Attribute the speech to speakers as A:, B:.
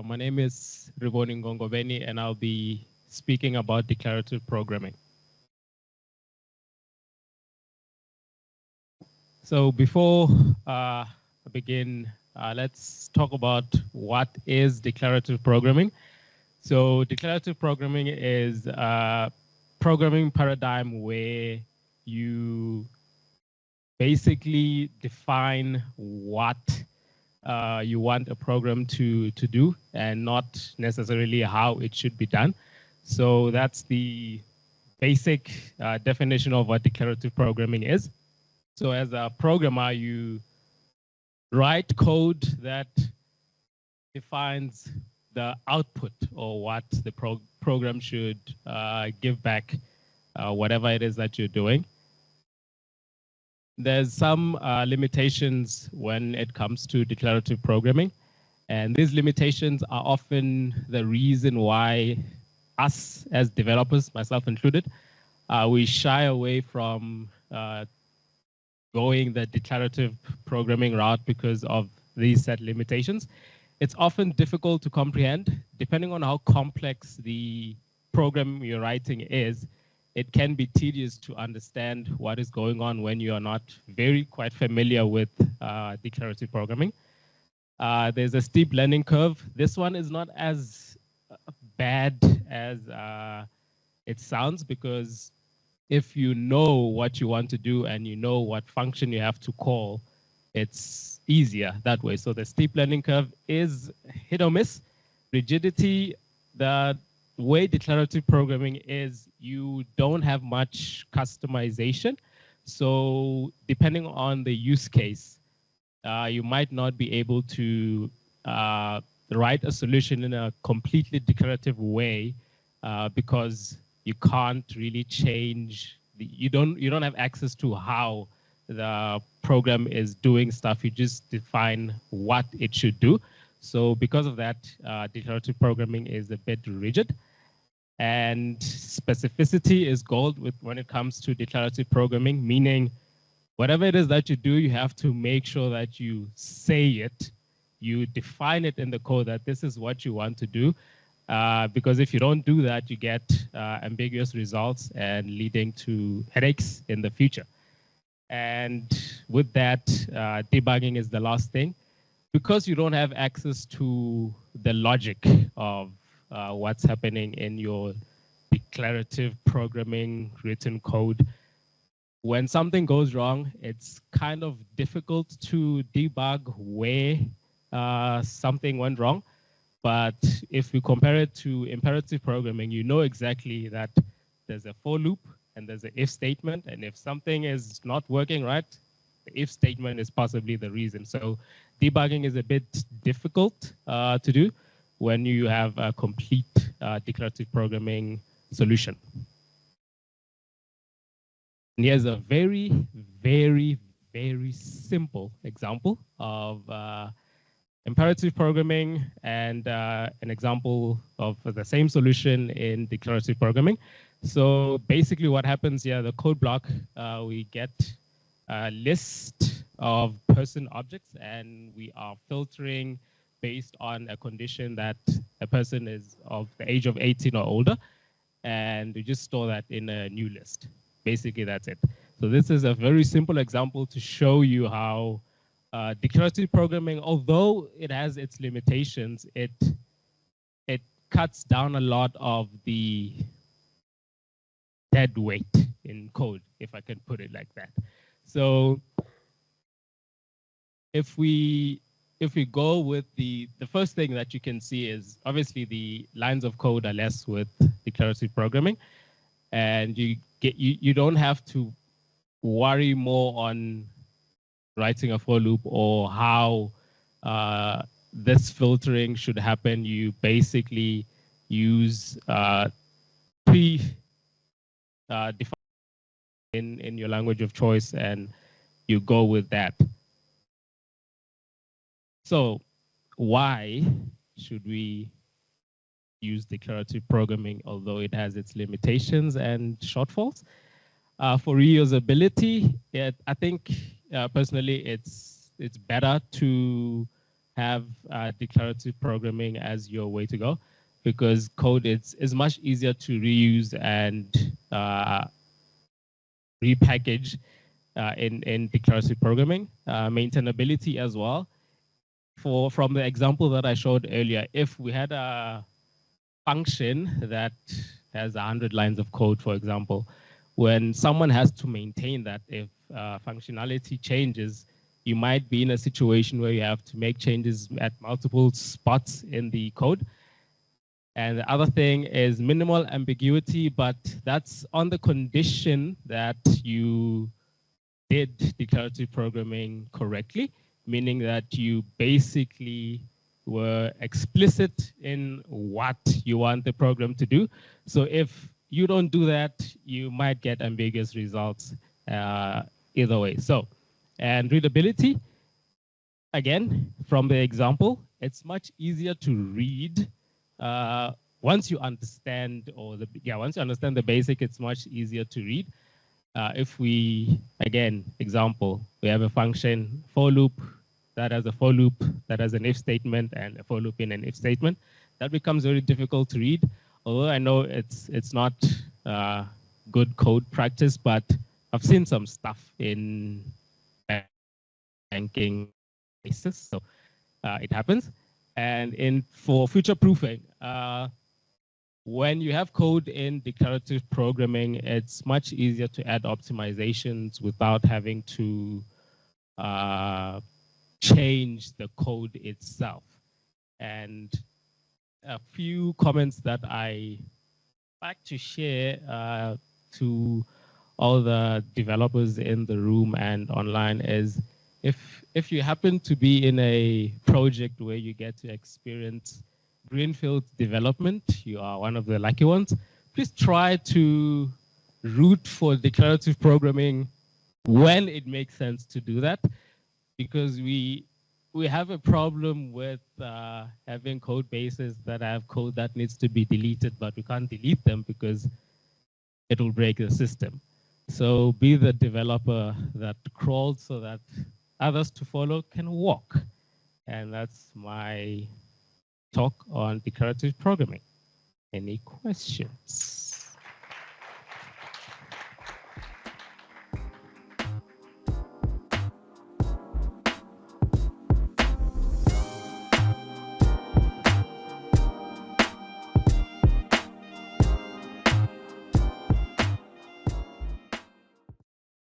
A: My name is Riboni Ngongobeni, and I'll be speaking about declarative programming. So before I begin, let's talk about what is declarative programming. So declarative programming is a programming paradigm where you basically define what you want a program to do and not necessarily how it should be done. So that's the basic definition of what declarative programming is. So as a programmer, you write code that defines the output or what the program should give back, whatever it is that you're doing. There's some limitations when it comes to declarative programming, and these limitations are often the reason why us as developers, myself included, we shy away from going the declarative programming route because of these set limitations. It's often difficult to comprehend, depending on how complex the program you're writing is. It can be tedious to understand what is going on when you are not quite familiar with declarative programming. There's a steep learning curve. This one is not as bad as it sounds, because if you know what you want to do and you know what function you have to call, it's easier that way. So the steep learning curve is hit or miss. Rigidity, the way declarative programming is, you don't have much customization. So depending on the use case, you might not be able to write a solution in a completely declarative way because you can't really change. You don't have access to how the program is doing stuff. You just define what it should do. So because of that, declarative programming is a bit rigid. And specificity is gold when it comes to declarative programming, meaning whatever it is that you do, you have to make sure that you say it, you define it in the code that this is what you want to do. Because if you don't do that, you get ambiguous results and leading to headaches in the future. And with that, debugging is the last thing. Because you don't have access to the logic of what's happening in your declarative programming written code, when something goes wrong, it's kind of difficult to debug where something went wrong. But if we compare it to imperative programming, you know exactly that there's a for loop and there's an if statement. And if something is not working right, the if statement is possibly the reason. So debugging is a bit difficult to do when you have a complete declarative programming solution. And here's a very, very, very simple example of imperative programming and an example of the same solution in declarative programming. So basically what happens here, the code block, we get a list of person objects, and we are filtering based on a condition that a person is of the age of 18 or older, and we just store that in a new list. Basically, that's it. So this is a very simple example to show you how declarative programming, although it has its limitations, it cuts down a lot of the dead weight in code, if I can put it like that. So if we go with the first thing that you can see is obviously the lines of code are less with declarative programming, and you don't have to worry more on writing a for loop or how this filtering should happen. You basically use pre-defined in your language of choice, and you go with that. So why should we use declarative programming, although it has its limitations and shortfalls? For reusability, I think personally it's better to have declarative programming as your way to go, because code is much easier to reuse and repackage in declarative programming. Maintainability as well. From the example that I showed earlier, if we had a function that has 100 lines of code, for example, when someone has to maintain that, if functionality changes, you might be in a situation where you have to make changes at multiple spots in the code. And the other thing is minimal ambiguity, but that's on the condition that you did declarative programming correctly, meaning that you basically were explicit in what you want the program to do. So if you don't do that, you might get ambiguous results either way. So, and readability, again, from the example, it's much easier to read once you understand, once you understand the basic, it's much easier to read. If we, again, example, we have a function for loop that has a for loop that has an if statement and a for loop in an if statement, that becomes very difficult to read. Although I know it's not good code practice, but I've seen some stuff in banking basis, so it happens. And for future proofing, when you have code in declarative programming, it's much easier to add optimizations without having to change the code itself. And a few comments that I like to share to all the developers in the room and online is, if you happen to be in a project where you get to experience greenfield development, you are one of the lucky ones. Please try to root for declarative programming when it makes sense to do that, because we have a problem with having code bases that have code that needs to be deleted, but we can't delete them because it will break the system. So be the developer that crawls so that others to follow can walk. And that's my talk on declarative programming. Any questions?